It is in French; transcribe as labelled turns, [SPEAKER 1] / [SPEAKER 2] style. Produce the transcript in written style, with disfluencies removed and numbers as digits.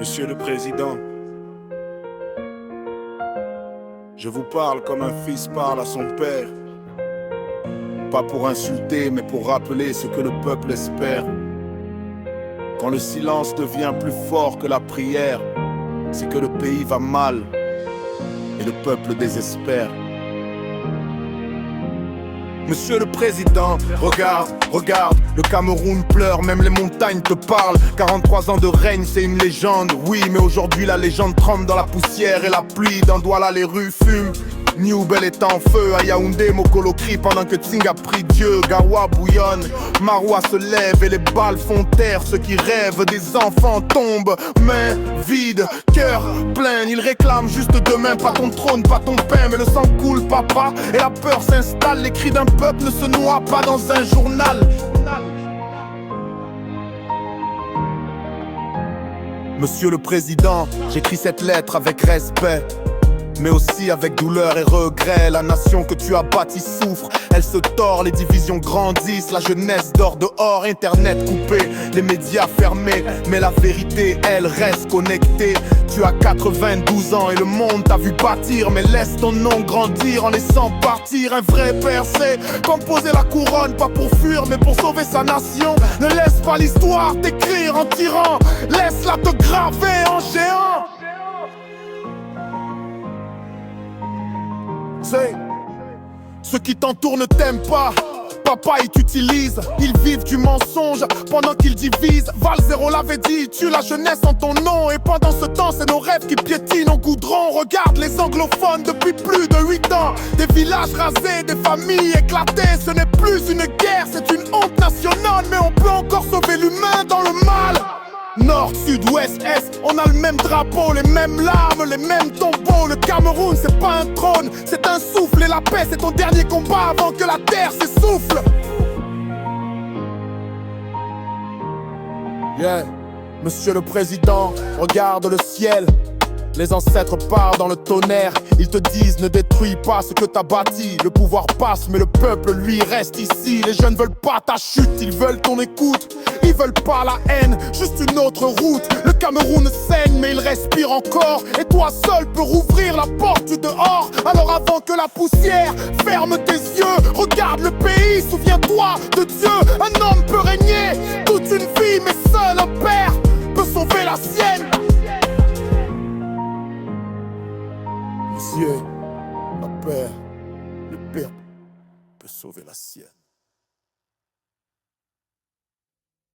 [SPEAKER 1] Monsieur le Président, je vous parle comme un fils parle à son père. Pas pour insulter, mais pour rappeler ce que le peuple espère. Quand le silence devient plus fort que la prière, c'est que le pays va mal et le peuple désespère. Monsieur le Président, regarde, le Cameroun pleure, même les montagnes te parlent. 43 ans de règne, c'est une légende, oui, mais aujourd'hui la légende tremble dans la poussière et la pluie. Dans Douala les rues fument, Newbel est en feu, à Yaoundé Mokolo crie pendant que Tsinga prie Dieu. Gawa bouillonne, Maroua se lève et les balles font taire ceux qui rêvent. Des enfants tombent, mains vides, cœur plein. Ils réclament juste demain, pas ton trône, pas ton pain, mais le sang coule papa et la peur s'installe. Les cris d'un peuple ne se noient pas dans un journal. Monsieur le Président, j'écris cette lettre avec respect, mais aussi avec douleur et regret. La nation que tu as bâtie souffre, elle se tord, les divisions grandissent. La jeunesse dort dehors, internet coupé, les médias fermés, mais la vérité, elle reste connectée. Tu as 92 ans et le monde t'a vu bâtir, mais laisse ton nom grandir en laissant partir un vrai percé. Composer la couronne, pas pour fuir, mais pour sauver sa nation. Ne laisse pas l'histoire t'écrire en tyran, laisse-la te graver en géant. Ceux qui t'entourent ne t'aiment pas, papa ils t'utilisent, ils vivent du mensonge pendant qu'ils divisent. Val Zéro l'avait dit, tue la jeunesse en ton nom. Et pendant ce temps c'est nos rêves qui piétinent en goudron. Regarde les anglophones depuis plus de 8 ans, des villages rasés, des familles éclatées. Ce n'est plus une guerre, c'est une honte nationale, mais on peut encore sauver l'humain dans le mal. Nord, sud, ouest, est, on a le même drapeau, les mêmes larmes, les mêmes tombeaux. Le Cameroun c'est pas un trône, c'est un souffle. Et la paix c'est ton dernier combat avant que la terre s'essouffle. Yeah. Monsieur le Président, regarde le ciel. Les ancêtres parlent dans le tonnerre. Ils te disent ne détruis pas ce que t'as bâti. Le pouvoir passe mais le peuple lui reste ici. Les jeunes veulent pas ta chute, ils veulent ton écoute. Ils veulent pas la haine, juste une autre route. Le Cameroun saigne mais il respire encore. Et toi seul peux rouvrir la porte du dehors. Alors avant que la poussière ferme tes yeux, regarde le pays, souviens-toi de Dieu. Un homme peut régner toute une vie, mais seul un père peut sauver la sienne. Monsieur, la paix, le père peut sauver la sienne.